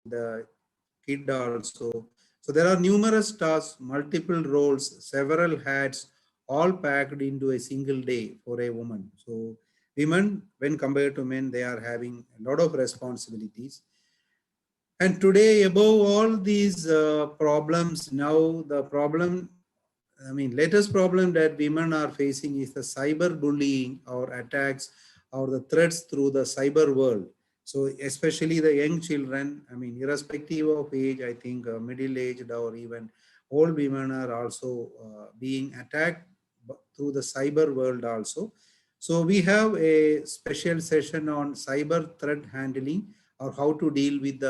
the kid also. So there are numerous tasks, multiple roles, several hats, all packed into a single day for a woman. So women, when compared to men, they are having a lot of responsibilities. And today, above all these problems, now the problem, latest problem that women are facing is the cyber bullying or attacks or the threats through the cyber world. So especially the young children, irrespective of age, I think middle-aged or even old women are also being attacked through the cyber world also. So we have a special session on cyber threat handling or how to deal with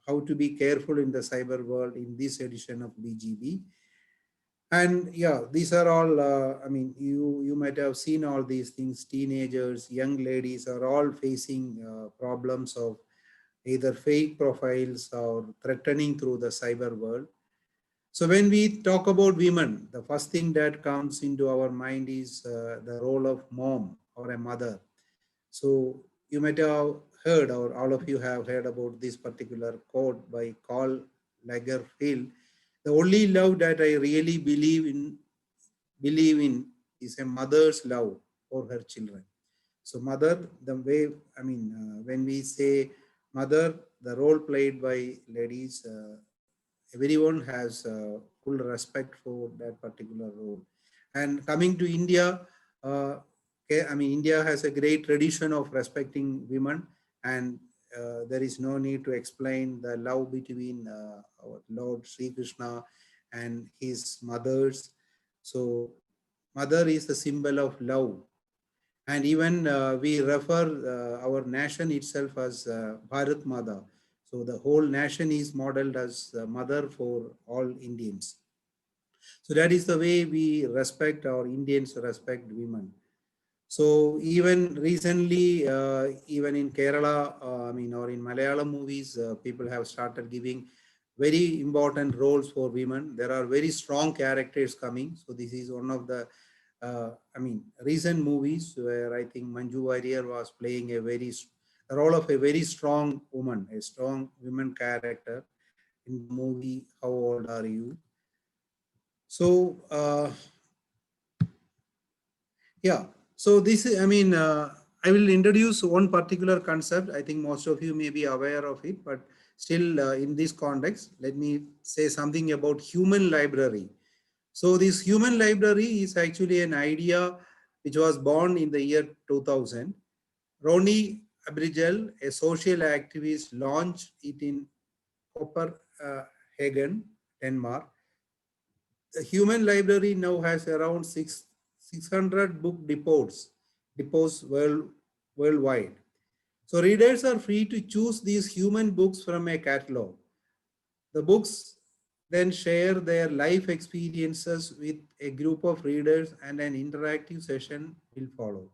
how to be careful in the cyber world in this edition of BGB. And yeah, these are all, you might have seen all these things. Teenagers, young ladies are all facing problems of either fake profiles or threatening through the cyber world. So when we talk about women, the first thing that comes into our mind is the role of mom or a mother. So you might have heard, or all of you have heard about this particular quote by Karl Lagerfeld. The only love that I really believe in is a mother's love for her children. So mother, the way, when we say mother, the role played by ladies, everyone has full respect for that particular role. And coming to India, India has a great tradition of respecting women, and there is no need to explain the love between our Lord Sri Krishna and his mothers. So mother is the symbol of love. And even we refer our nation itself as Bharat Mata. So the whole nation is modeled as mother for all Indians. So that is the way we respect, our Indians respect women. So even recently, even in Kerala, or in Malayalam movies, people have started giving very important roles for women. There are very strong characters coming. So this is one of the, recent movies where I think Manju Warrier was playing the role of a very strong woman, a strong women character in the movie How Old Are You? So, yeah. So this is, I will introduce one particular concept. I think most of you may be aware of it, but still in this context, let me say something about human library. So this human library is actually an idea which was born in the year 2000. Ronnie Abrigel, a social activist, launched it in Copenhagen, Denmark. The human library now has around 600 book depots worldwide. So readers are free to choose these human books from a catalog. The books then share their life experiences with a group of readers, and an interactive session will follow.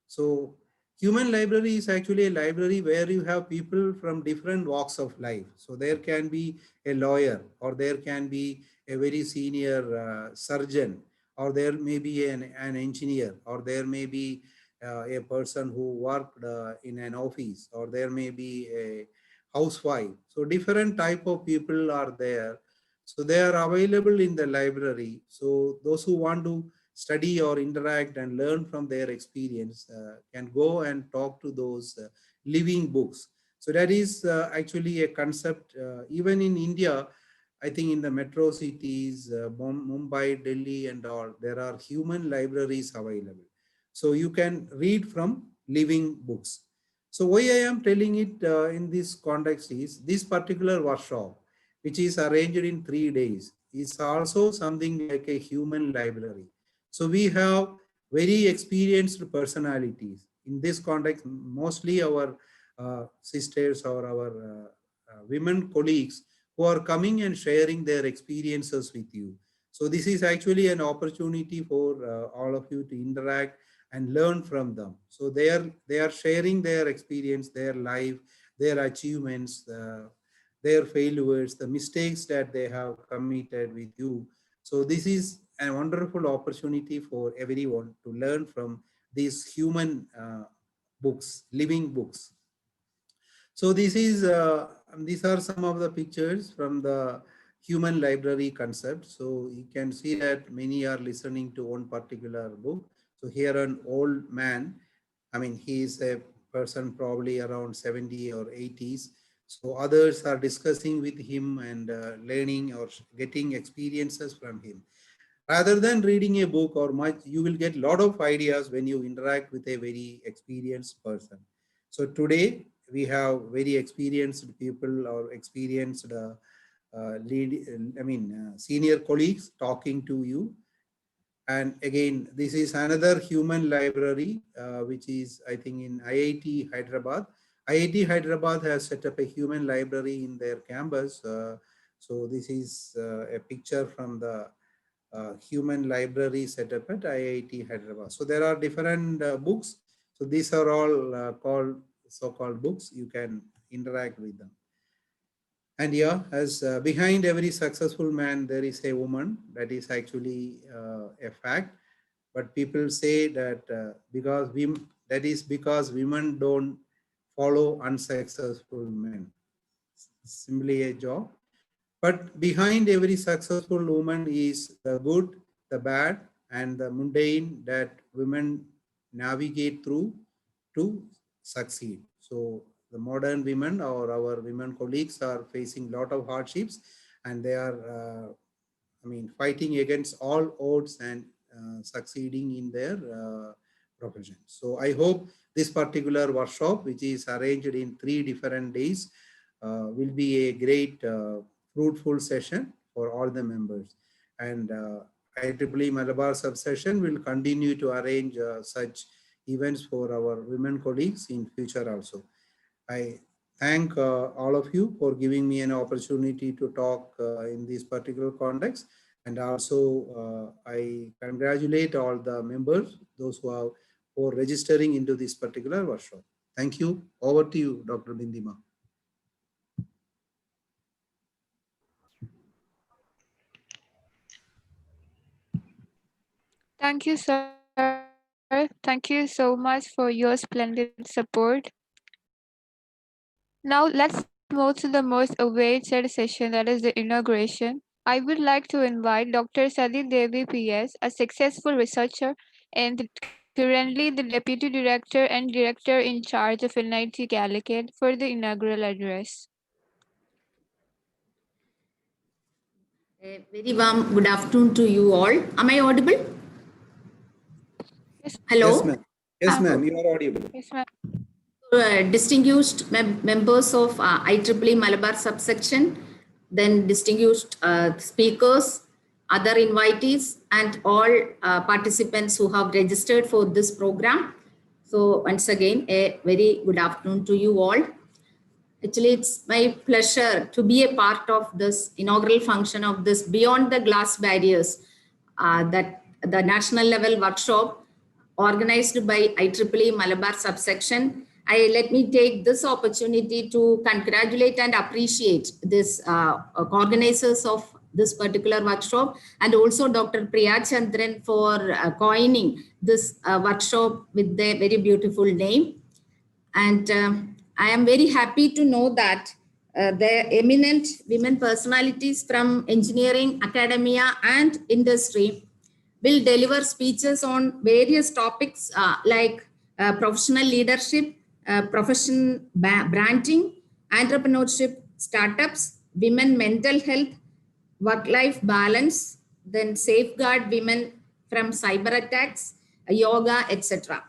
So human library is actually a library where you have people from different walks of life. So there can be a lawyer, or there can be a very senior surgeon, or there may be an engineer, or there may be a person who worked in an office, or there may be a housewife. So different type of people are there. So they are available in the library. So those who want to study or interact and learn from their experience can go and talk to those living books. So that is actually a concept even in India. I think in the metro cities, Mumbai, Delhi and all, there are human libraries available. So you can read from living books. So why I am telling it in this context is this particular workshop, which is arranged in 3 days, is also something like a human library. So we have very experienced personalities. In this context, mostly our sisters or our women colleagues who are coming and sharing their experiences with you. So this is actually an opportunity for all of you to interact and learn from them. So they are sharing their experience, their life, their achievements, their failures, the mistakes that they have committed with you. So this is a wonderful opportunity for everyone to learn from these human books, living books. So this is, these are some of the pictures from the human library concept. So you can see that many are listening to one particular book. So here an old man, I mean, he is a person probably around 70 or 80s. So others are discussing with him and learning or getting experiences from him. Rather than reading a book or much, you will get a lot of ideas when you interact with a very experienced person. So today we have very experienced people or experienced senior colleagues talking to you. And again, this is another human library, which is, I think, in IIT Hyderabad. IIT Hyderabad has set up a human library in their campus. So this is a picture from the human library set up at IIT Hyderabad. So there are different books. So these are all called so-called books. You can interact with them. And yeah, as behind every successful man, there is a woman. That is actually a fact. But people say that that is because women don't follow unsuccessful men. Simply a joke. But behind every successful woman is the good, the bad, and the mundane that women navigate through to succeed. So the modern women or our women colleagues are facing a lot of hardships, and they are, fighting against all odds and succeeding in their profession. So I hope this particular workshop, which is arranged in 3 different days, will be a great fruitful session for all the members. And IEEE Malabar subsession will continue to arrange such events for our women colleagues in future also. I thank all of you for giving me an opportunity to talk in this particular context. And also I congratulate all the members, those who are for registering into this particular workshop. Thank you. Over to you, Dr. Bindima. Thank you, sir. Thank you so much for your splendid support. Now let's move to the most awaited session, that is the inauguration. I would like to invite Dr. Sadi Devi PS, a successful researcher and currently the Deputy Director and Director in charge of NIT Calicut, for the inaugural address. A very warm good afternoon to you all. Am I audible? Yes, Hello. Yes, ma'am. Yes, ma'am. You are audible. yes, ma'am. Distinguished members of IEEE Malabar subsection, then distinguished speakers, other invitees, and all participants who have registered for this program. So once again, a very good afternoon to you all. Actually, it's my pleasure to be a part of this inaugural function of this Beyond the Glass Barriers, that the national level workshop organized by IEEE Malabar subsection. Let me take this opportunity to congratulate and appreciate this organizers of this particular workshop, and also Dr. Priya Chandran for coining this workshop with a very beautiful name. And I am very happy to know that the eminent women personalities from engineering, academia, and industry will deliver speeches on various topics like professional leadership, profession branding, entrepreneurship, startups, women mental health, work-life balance, then safeguard women from cyber attacks, yoga, etc.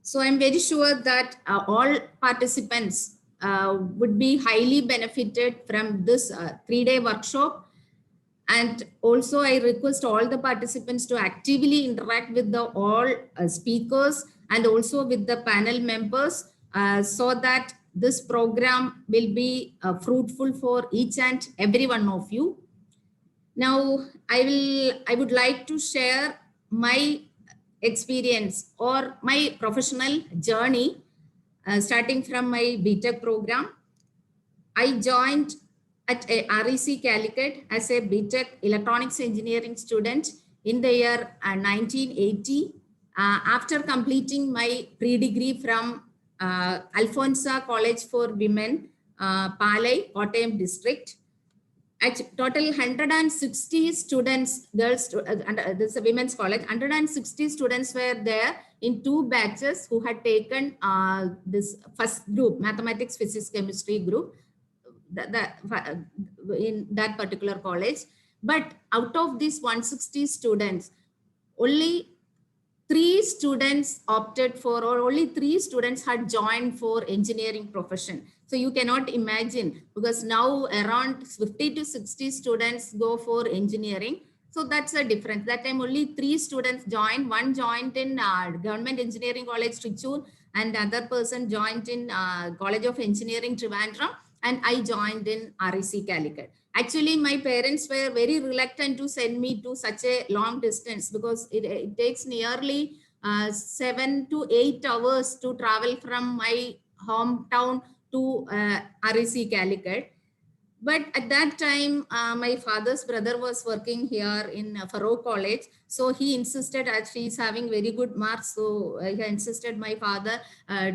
So I'm very sure that all participants would be highly benefited from this 3-day workshop. And also I request all the participants to actively interact with the all speakers and also with the panel members so that this program will be fruitful for each and every one of you. Now, I would like to share my experience or my professional journey starting from my BTech program. I joined at a REC Calicut as a BTech electronics engineering student in the year 1980. After completing my pre-degree from Alfonsa College for Women, Palai, Kottayam district. Total 160 students, girls, this is a women's college, 160 students were there in 2 batches who had taken this first group, mathematics, physics, chemistry group, in that particular college. But out of these 160 students, only 3 students opted for, or only 3 students had joined for engineering profession. So you cannot imagine, because now around 50 to 60 students go for engineering. So that's a difference. That time only 3 students joined. One joined in Government Engineering College, Trichur, and the other person joined in College of Engineering, Trivandrum, and I joined in REC, Calicut. Actually, my parents were very reluctant to send me to such a long distance, because it takes nearly 7 to 8 hours to travel from my hometown to REC, Calicut. But at that time, my father's brother was working here in Faroe College. So he insisted, as she is having very good marks, so he insisted my father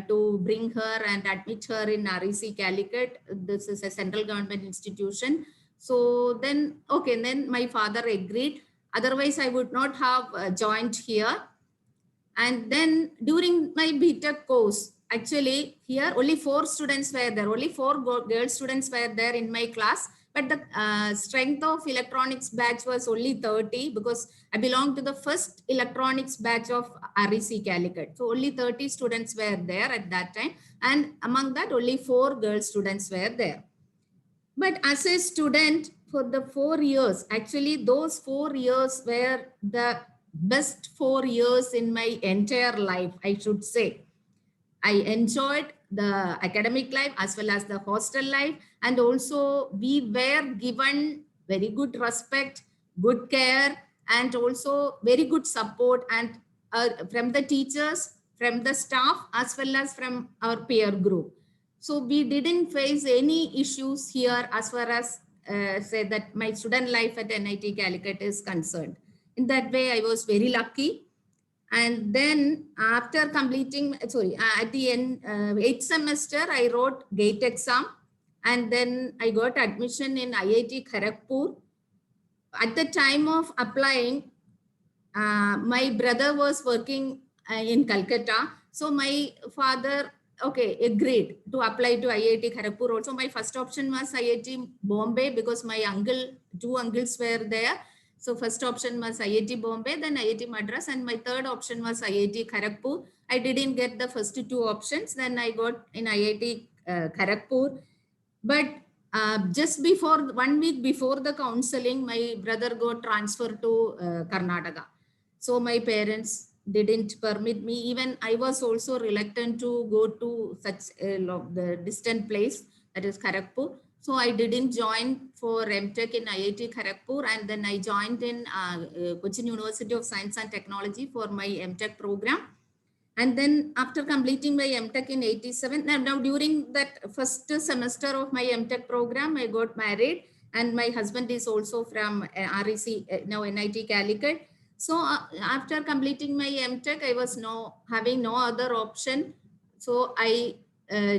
to bring her and admit her in REC, Calicut. This is a central government institution. So then, okay, then my father agreed. Otherwise, I would not have joined here. And then during my BTech course, actually here only 4 students were there, only 4 girl students were there in my class. But the strength of electronics batch was only 30, because I belonged to the first electronics batch of REC, Calicut. So only 30 students were there at that time. And among that, only 4 girl students were there. But as a student for the 4 years, actually those 4 years were the best 4 years in my entire life, I should say. I enjoyed the academic life as well as the hostel life. And also we were given very good respect, good care, and also very good support, and from the teachers, from the staff, as well as from our peer group. So we didn't face any issues here as far as say that my student life at NIT Calicut is concerned. In that way, I was very lucky. And then after completing, at the end, 8th semester, I wrote GATE exam. And then I got admission in IIT Kharagpur. At the time of applying, my brother was working in Calcutta. So my father, agreed to apply to IIT Kharagpur. Also, my first option was IIT Bombay, because my uncle, 2 uncles were there. So first option was IIT Bombay, then IIT Madras, and my third option was IIT Kharagpur. I didn't get the first 2 options. Then I got in IIT Kharagpur. But just before, 1 week before the counseling, my brother got transferred to Karnataka. So my parents didn't permit me. Even I was also reluctant to go to such the distant place, that is Kharagpur. So I didn't join for MTech in IIT Kharagpur, and then I joined in Cochin University of Science and Technology for my MTech program. And then after completing my MTech in 87, now during that first semester of my MTech program, I got married, and my husband is also from REC, now NIT Calicut. So after completing my MTech, I was having no other option. So I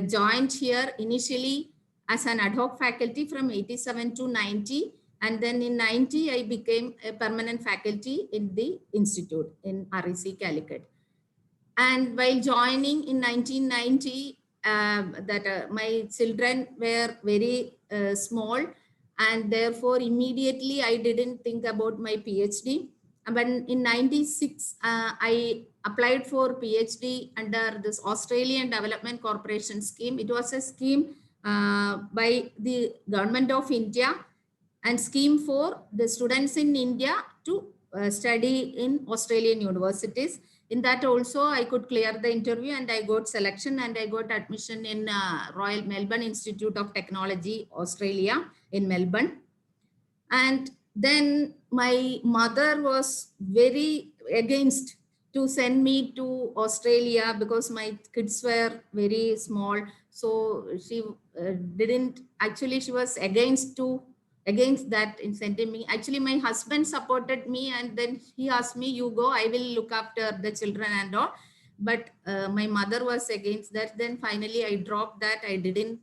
joined here initially as an ad hoc faculty from 87 to 90. And then in 90, I became a permanent faculty in the institute in REC Calicut. And while joining in 1990, my children were very small, and therefore immediately I didn't think about my PhD. But in 96, I applied for PhD under this Australian Development Corporation scheme. It was a scheme by the Government of India, and scheme for the students in India to study in Australian universities. In that also, I could clear the interview, and I got selection, and I got admission in Royal Melbourne Institute of Technology, Australia, in Melbourne. And then my mother was very against to send me to Australia, because my kids were very small. So she didn't, actually she was against that in sending me. Actually, my husband supported me, and then he asked me, you go, I will look after the children and all. but my mother was against that. Then finally I dropped that. I didn't,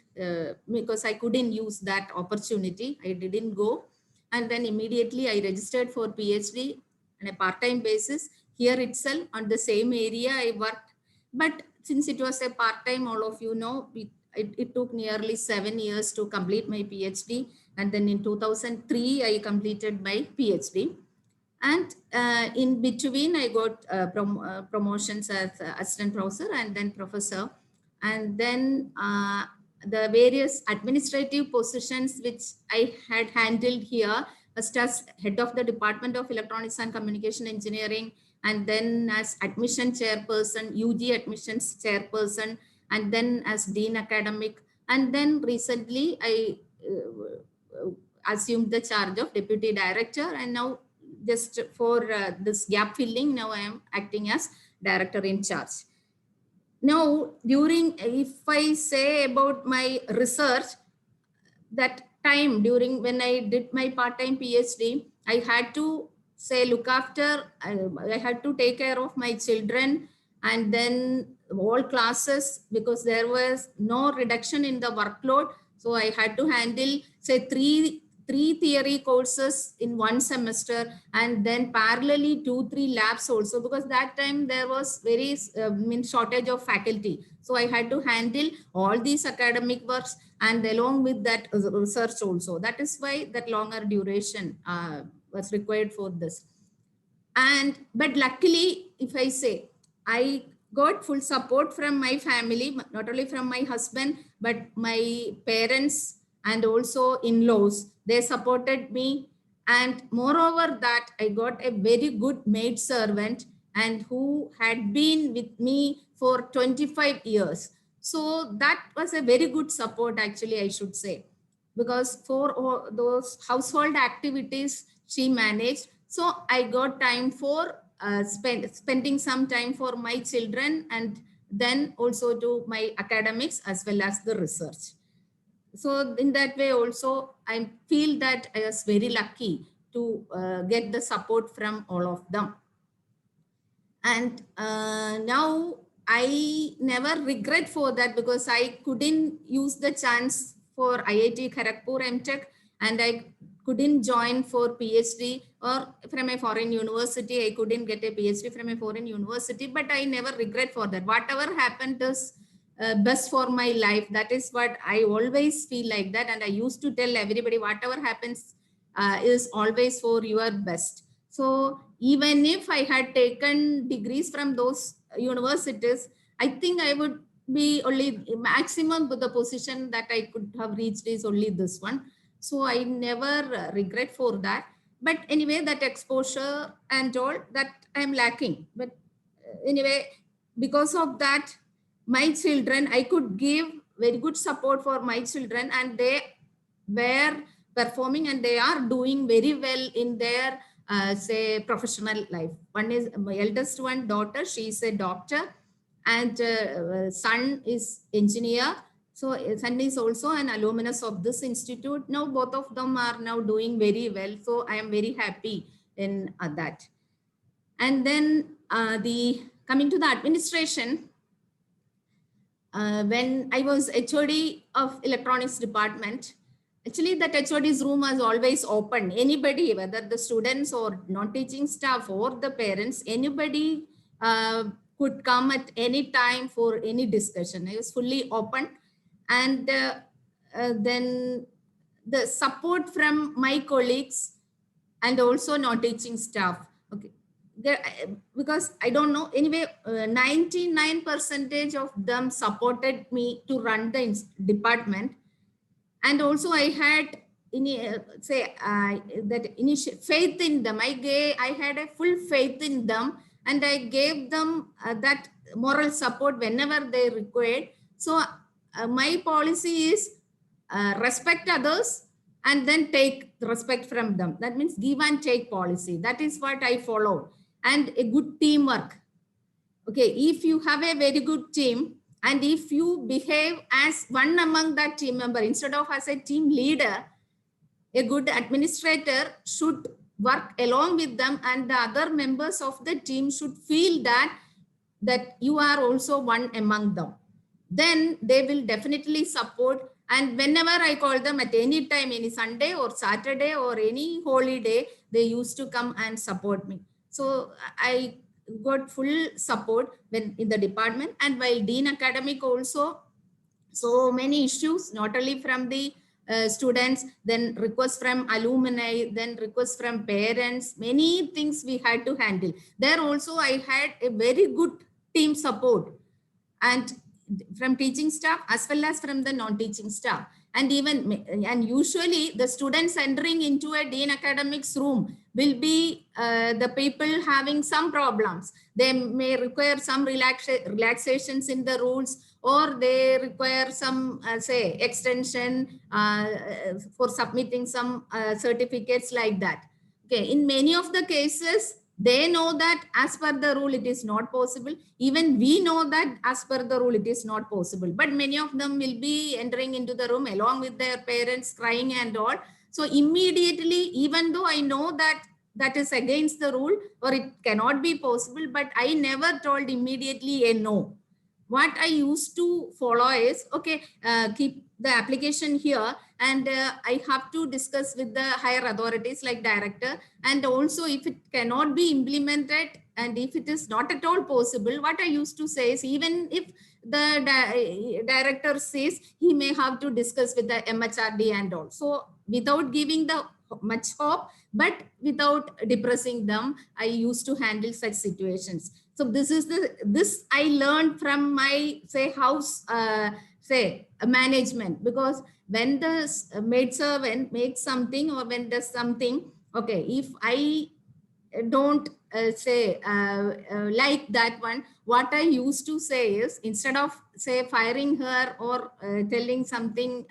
because I couldn't use that opportunity. I didn't go. And then immediately I registered for PhD on a part-time basis here itself on the same area I worked. But since it was a part-time, all of you know, it took nearly 7 years to complete my PhD. And then in 2003, I completed my PhD. And in between, I got promotions as assistant professor and then professor. And then the various administrative positions which I had handled here, first as head of the Department of Electronics and Communication Engineering, and then as admission chairperson, UG admissions chairperson, and then as dean academic. And then recently I assumed the charge of deputy director, and now just for this gap filling, now I am acting as director in charge. Now, if I say about my research, that time during when I did my part-time PhD, I had to look after, I had to take care of my children and then all classes, because there was no reduction in the workload. So I had to handle three theory courses in one semester, and then parallelly 2-3 labs also, because that time there was very shortage of faculty. So I had to handle all these academic works and along with that research also. That is why that longer duration was required for this. But luckily, if I say, I got full support from my family, not only from my husband, but my parents and also in-laws. They supported me. And moreover that, I got a very good maid servant and who had been with me for 25 years. So that was a very good support, actually, I should say, because for all those household activities she managed. So I got time for spending some time for my children, and then also to my academics as well as the research. So in that way also, I feel that I was very lucky to get the support from all of them. And now I never regret for that, because I couldn't use the chance for IIT Kharagpur MTech, and I couldn't join for PhD or from a foreign university. I couldn't get a PhD from a foreign university, but I never regret for that. Whatever happened is best for my life. That is what I always feel like that. And I used to tell everybody, whatever happens is always for your best. So even if I had taken degrees from those universities, I think I would be only maximum the position that I could have reached is only this one. So I never regret for that. But anyway, that exposure and all that I'm lacking. But anyway, because of that, my children, I could give very good support for my children, and they were performing and they are doing very well in their say professional life. One is my eldest one, daughter, she is a doctor, and son is engineer. So son is also an alumnus of this institute. Now both of them are now doing very well. So I am very happy in that. And then coming to the administration, when I was HOD of electronics department, actually that HOD's room was always open. Anybody, whether the students or non-teaching staff or the parents, anybody could come at any time for any discussion. It was fully open. And then the support from my colleagues and also non-teaching staff. Okay. Because I don't know, anyway, 99% of them supported me to run the department. And also I had that initial faith in them. I had a full faith in them, and I gave them that moral support whenever they required. So my policy is respect others and then take respect from them. That means give and take policy. That is what I follow. And a good teamwork. Okay, if you have a very good team, and if you behave as one among that team member instead of as a team leader, a good administrator should work along with them, and the other members of the team should feel that that you are also one among them, then they will definitely support. And whenever I call them at any time, any Sunday or Saturday or any holiday, they used to come and support me. So I got full support when in the department. And while Dean Academic also, so many issues, not only from the students, then requests from alumni, then requests from parents, many things we had to handle. There also I had a very good team support, and from teaching staff as well as from the non-teaching staff. And usually the students entering into a Dean Academics room will be the people having some problems. They may require some relaxations in the rules, or they require some say extension for submitting some certificates like that. Okay, in many of the cases, they know that as per the rule, it is not possible. Even we know that as per the rule, it is not possible. But many of them will be entering into the room along with their parents crying and all. So immediately, even though I know that that is against the rule or it cannot be possible, but I never told immediately a no. What I used to follow is, okay, keep the application here, and I have to discuss with the higher authorities like director. And also if it cannot be implemented and if it is not at all possible, what I used to say is, even if the director says, he may have to discuss with the MHRD and all. So without giving the much hope, but without depressing them, I used to handle such situations. So this I learned from my say house management, because when the maid servant makes something or when does something, okay, if I don't like that one, what I used to say is, instead of say firing her or telling something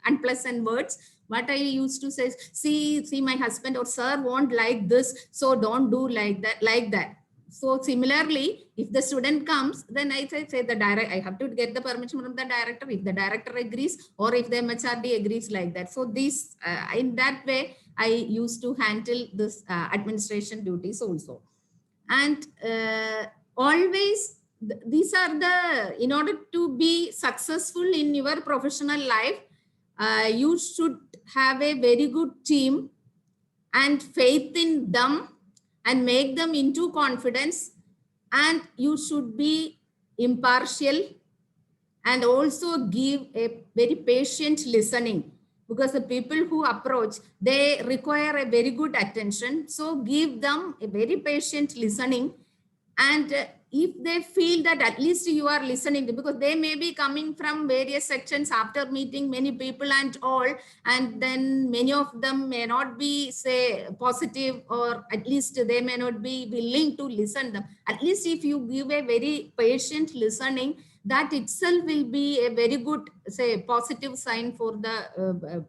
unpleasant words, what I used to say is, see my husband or sir won't like this, so don't do like that. So similarly, if the student comes, then I say the direct, I have to get the permission from the director. If the director agrees, or if the MHRD agrees, like that. So this in that way, I used to handle this administration duties also. And always these are the, in order to be successful in your professional life, you should have a very good team and faith in them and make them into confidence. And you should be impartial and also give a very patient listening, because the people who approach, they require a very good attention. So give them a very patient listening. And if they feel that at least you are listening, because they may be coming from various sections after meeting many people and all, and then many of them may not be say positive, or at least they may not be willing to listen them. At least if you give a very patient listening, that itself will be a very good say positive sign for the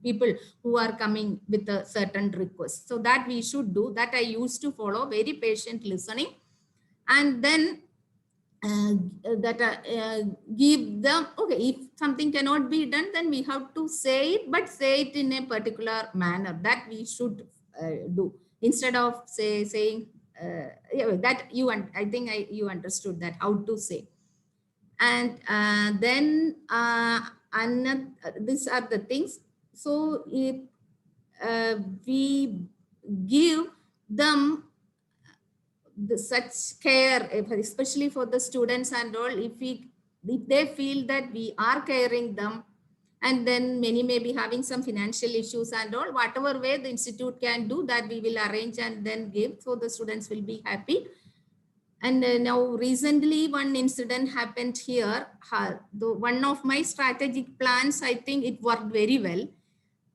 people who are coming with a certain request. So that we should do that. I used to follow very patient listening. And then give them, okay, if something cannot be done, then we have to say it, but say it in a particular manner. That we should do, instead of saying that you, and I think you understood that how to say. And then these are the things. So if we give them such care, especially for the students and all, if they feel that we are caring them, and then many may be having some financial issues and all, whatever way the institute can do, that we will arrange and then give, so the students will be happy. And now recently one incident happened here. One of my strategic plans, I think it worked very well.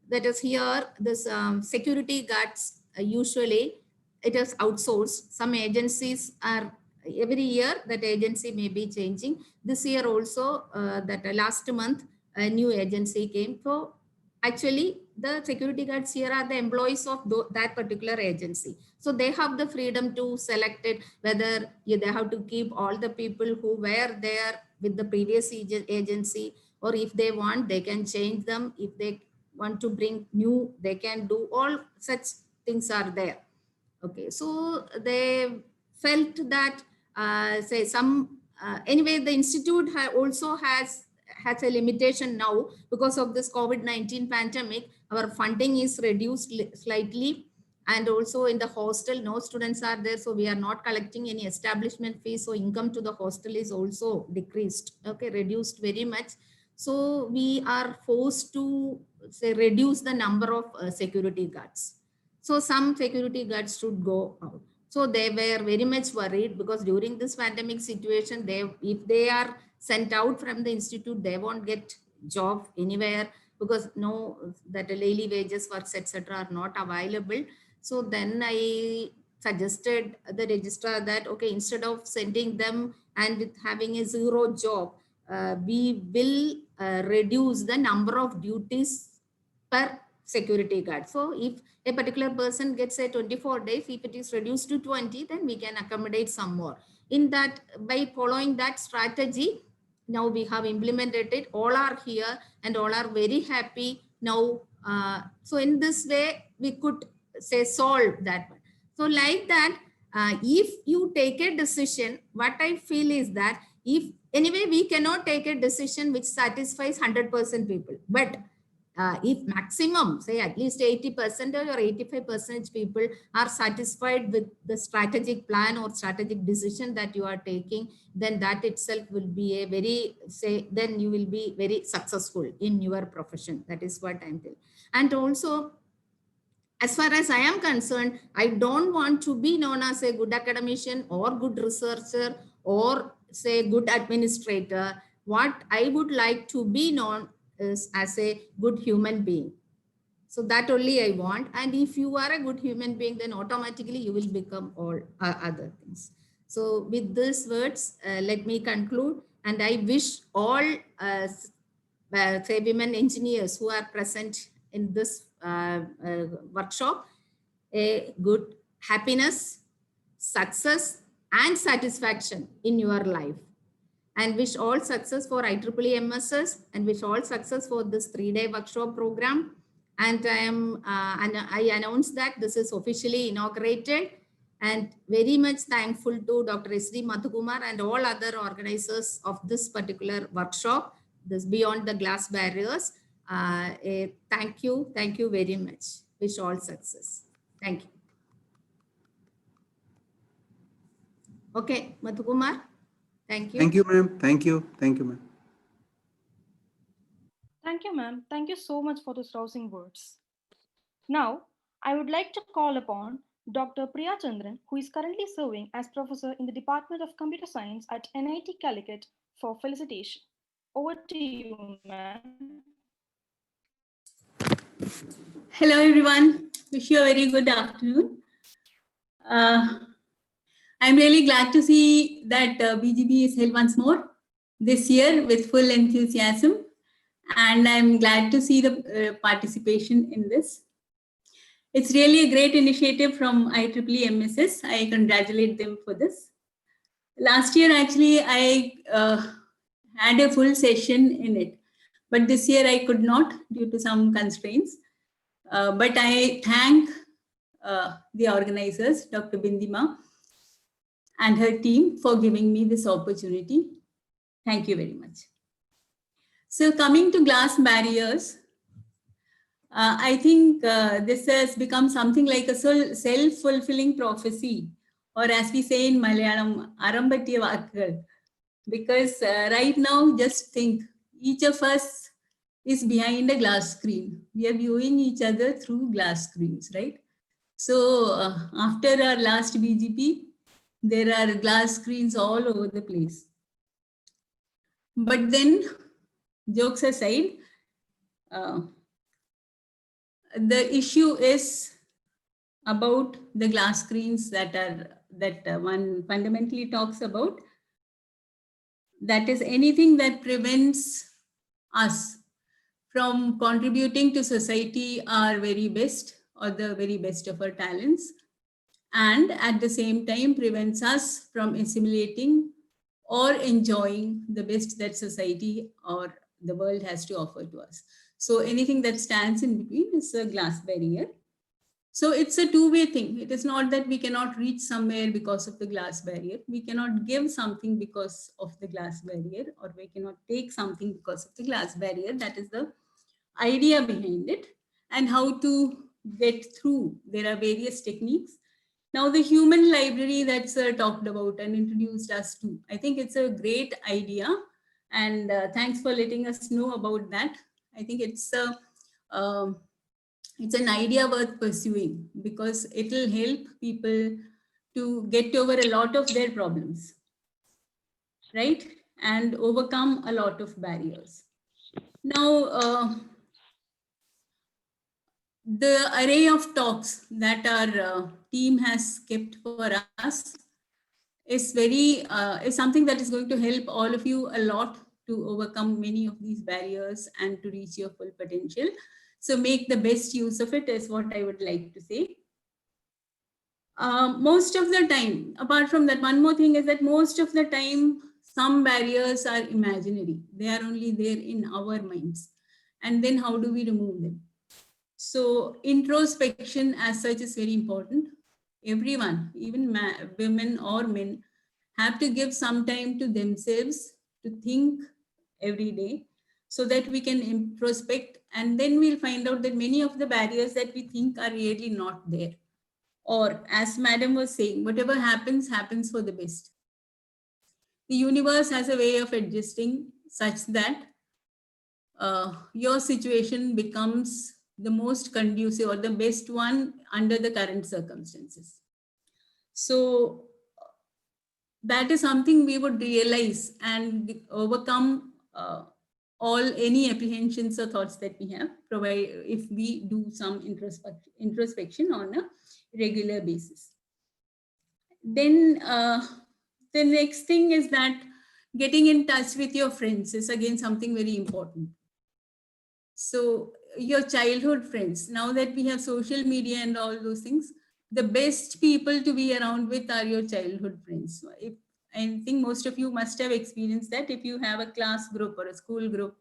That is here, this security guards, usually it is outsourced. Some agencies are, every year that agency may be changing. This year also, that last month, a new agency came. So actually the security guards here are the employees of that particular agency. So they have the freedom to select it, whether they have to keep all the people who were there with the previous agency, or if they want, they can change them. If they want to bring new, they can do. All such things are there. Okay, so they felt that say some, anyway, the institute also has a limitation now because of this COVID-19 pandemic. Our funding is reduced slightly, and also in the hostel, no students are there, so we are not collecting any establishment fees. So income to the hostel is also decreased, okay, reduced very much. So we are forced to say reduce the number of security guards. So some security guards should go out. So they were very much worried because during this pandemic situation, if they are sent out from the institute, they won't get job anywhere because no, that daily wages, works, etc. are not available. So then I suggested the registrar that, okay, instead of sending them and with having a zero job, we will reduce the number of duties per security guard. So if a particular person gets a 24 days, if it is reduced to 20, then we can accommodate some more. In that, by following that strategy, now we have implemented it. All are here and all are very happy now. So in this way, we could say solve that one. So like that, if you take a decision, what I feel is that if anyway, we cannot take a decision which satisfies 100% people, but if maximum, say at least 80% or 85% people are satisfied with the strategic plan or strategic decision that you are taking, then that itself will be a very, say, then you will be very successful in your profession. That is what I'm telling. And also, as far as I am concerned, I don't want to be known as a good academician or good researcher or say good administrator. What I would like to be known is as a good human being. So that only I want. And if you are a good human being, then automatically you will become all other things. So with these words, let me conclude. And I wish all say women engineers who are present in this workshop a good happiness, success, and satisfaction in your life. And wish all success for IEEE MSS and wish all success for this 3-day workshop program. And I announce that this is officially inaugurated, and very much thankful to Dr. S.D. Madhukumar and all other organizers of this particular workshop, this Beyond the Glass Barriers. Thank you very much. Wish all success. Thank you. Okay, Madhukumar. Thank you. Thank you, ma'am. Thank you. Thank you, ma'am. Thank you, ma'am. Thank you so much for those rousing words. Now, I would like to call upon Dr. Priya Chandran, who is currently serving as professor in the Department of Computer Science at NIT Calicut, for felicitation. Over to you, ma'am. Hello, everyone. Wish you a very good afternoon. I'm really glad to see that BGB is held once more this year with full enthusiasm. And I'm glad to see the participation in this. It's really a great initiative from IEEE MSS. I congratulate them for this. Last year, actually, I had a full session in it, but this year I could not due to some constraints. But I thank the organizers, Dr. Bindima and her team, for giving me this opportunity. Thank you very much. So coming to glass barriers, I think this has become something like a self-fulfilling prophecy, or as we say in Malayalam, Arambatiya Vakkal. Because right now, just think, each of us is behind a glass screen. We are viewing each other through glass screens, right? So after our last BGP, there are glass screens all over the place. But then, jokes aside, the issue is about the glass screens that one fundamentally talks about. That is anything that prevents us from contributing to society our very best or the very best of our talents, and at the same time prevents us from assimilating or enjoying the best that society or the world has to offer to us. So anything that stands in between is a glass barrier. So it's a two-way thing. It is not that we cannot reach somewhere because of the glass barrier. We cannot give something because of the glass barrier, or we cannot take something because of the glass barrier. That is the idea behind it, and how to get through. There are various techniques. Now, the human library that Sir talked about and introduced us to, I think it's a great idea. And thanks for letting us know about that. I think it's an idea worth pursuing, because it will help people to get over a lot of their problems, right? And overcome a lot of barriers. Now, the array of talks that our team has kept for us is something that is going to help all of you a lot to overcome many of these barriers and to reach your full potential. So make the best use of it is what I would like to say. Most of the time, apart from that, one more thing is that most of the time, some barriers are imaginary. They are only there in our minds. And then how do we remove them? So introspection as such is very important. Everyone, even women or men, have to give some time to themselves to think every day, so that we can introspect, and then we'll find out that many of the barriers that we think are really not there. Or as Madam was saying, whatever happens, happens for the best. The universe has a way of adjusting such that your situation becomes the most conducive or the best one under the current circumstances. So that is something we would realize and overcome any apprehensions or thoughts that we have, if we do some introspection on a regular basis. Then the next thing is that getting in touch with your friends is again something very important. So your childhood friends, now that we have social media and all those things, the best people to be around with are your childhood friends. I think most of you must have experienced that. If you have a class group or a school group,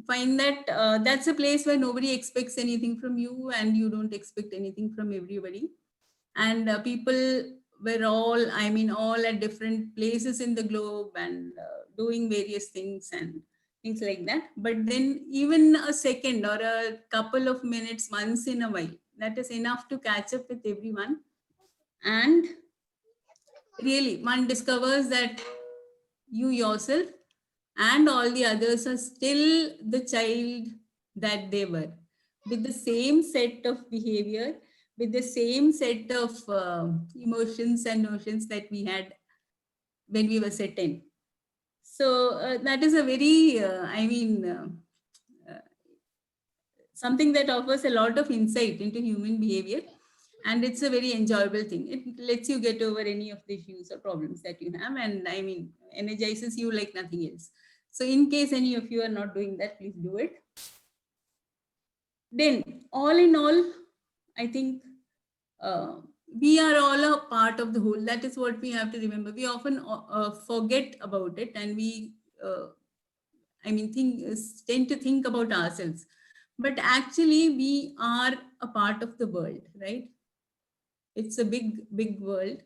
find that that's a place where nobody expects anything from you and you don't expect anything from everybody. And people were all at different places in the globe and doing various things and things like that. But then even a second or a couple of minutes once in a while, that is enough to catch up with everyone. And really, one discovers that you yourself and all the others are still the child that they were, with the same set of behavior, with the same set of emotions and notions that we had when we were set in. So that is a very, something that offers a lot of insight into human behavior. And it's a very enjoyable thing. It lets you get over any of the issues or problems that you have, and energizes you like nothing else. So in case any of you are not doing that, please do it. Then all in all, I think we are all a part of the whole. That is what we have to remember. We often forget about it, and we tend to think about ourselves. But actually, we are a part of the world, right? It's a big, big world.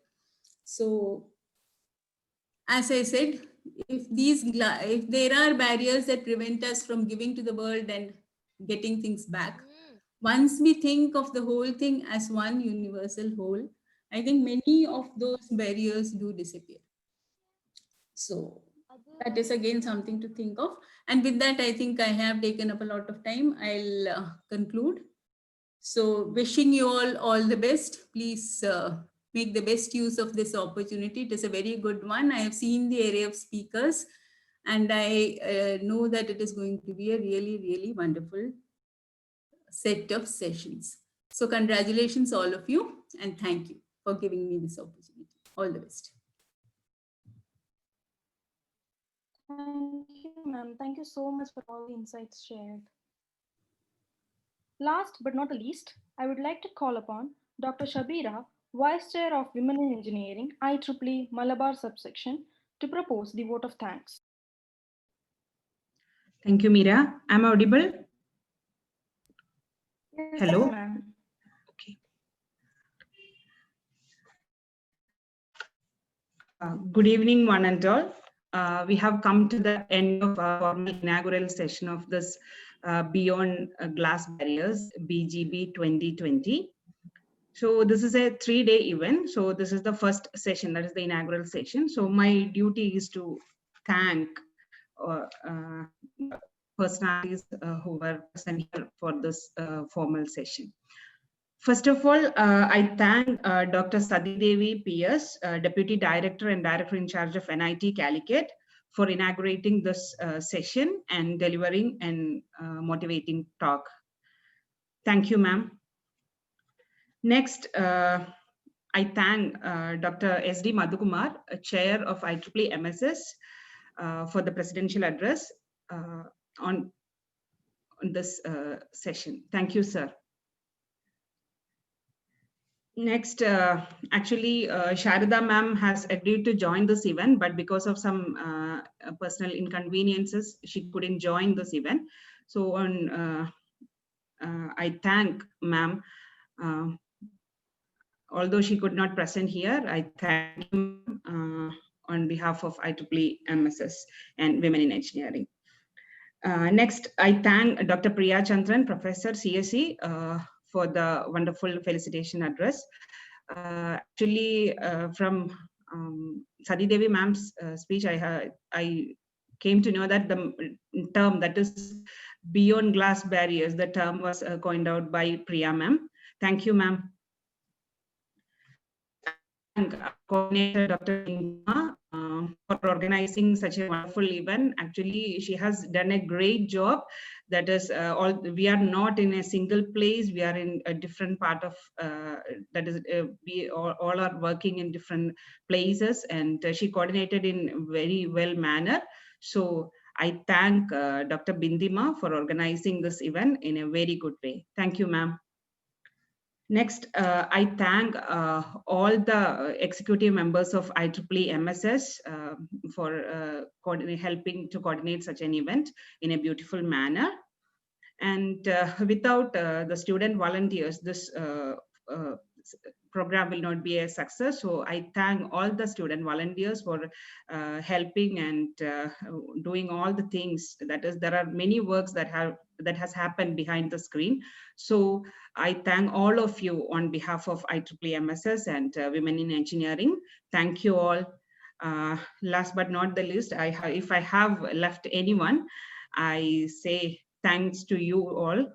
So, as I said, if there are barriers that prevent us from giving to the world and getting things back, once we think of the whole thing as one universal whole, I think many of those barriers do disappear. So that is again something to think of. And with that, I think I have taken up a lot of time. I'll conclude. So wishing you all the best. Please make the best use of this opportunity. It is a very good one. I have seen the array of speakers, and I know that it is going to be a really, really wonderful set of sessions. So congratulations, all of you, and thank you for giving me this opportunity. All the best. Thank you, ma'am. Thank you so much for all the insights shared. Last but not the least, I would like to call upon Dr. Shabira, Vice Chair of Women in Engineering, IEEE Malabar subsection, to propose the vote of thanks. Thank you, Meera. Am I audible? Yes, Hello? ma'am. Okay. Good evening, one and all. We have come to the end of our formal inaugural session of this Beyond Glass Barriers BGB 2020. So this is a 3-day event. So this is the first session, that is the inaugural session. So my duty is to thank personalities who were present here for this formal session. First of all, I thank Dr. Sati Devi PS, Deputy Director and Director in charge of NIT Calicut, for inaugurating this session and delivering an motivating talk. Thank you, ma'am. Next, I thank Dr. S.D. Madhukumar, Chair of IEEE MSS, for the presidential address on this session. Thank you, sir. Next, actually, Sharada ma'am has agreed to join this event, but because of some personal inconveniences, she couldn't join this event. So I thank ma'am. Although she could not present here, I thank him on behalf of IEEE MSS and Women in Engineering. Next, I thank Dr. Priya Chandran, Professor CSE, for the wonderful felicitation address. Actually, from Sati Devi ma'am's speech, I came to know that the term that is beyond glass barriers, the term was coined out by Priya ma'am. Thank you, ma'am. Coordinator Dr. Ingma for organizing such a wonderful event. Actually, she has done a great job. That is, we are not in a single place. We are in a different part of, that is, we all are working in different places, and she coordinated in very well manner. So I thank Dr. Bindima for organizing this event in a very good way. Thank you, ma'am. Next, I thank all the executive members of IEEE MSS for helping to coordinate such an event in a beautiful manner. And without the student volunteers, this program will not be a success. So I thank all the student volunteers for helping and doing all the things. That is, there are many works that has happened behind the screen. So I thank all of you on behalf of IEEE MSS and Women in Engineering. Thank you all. Last but not the least, if I have left anyone, I say thanks to you all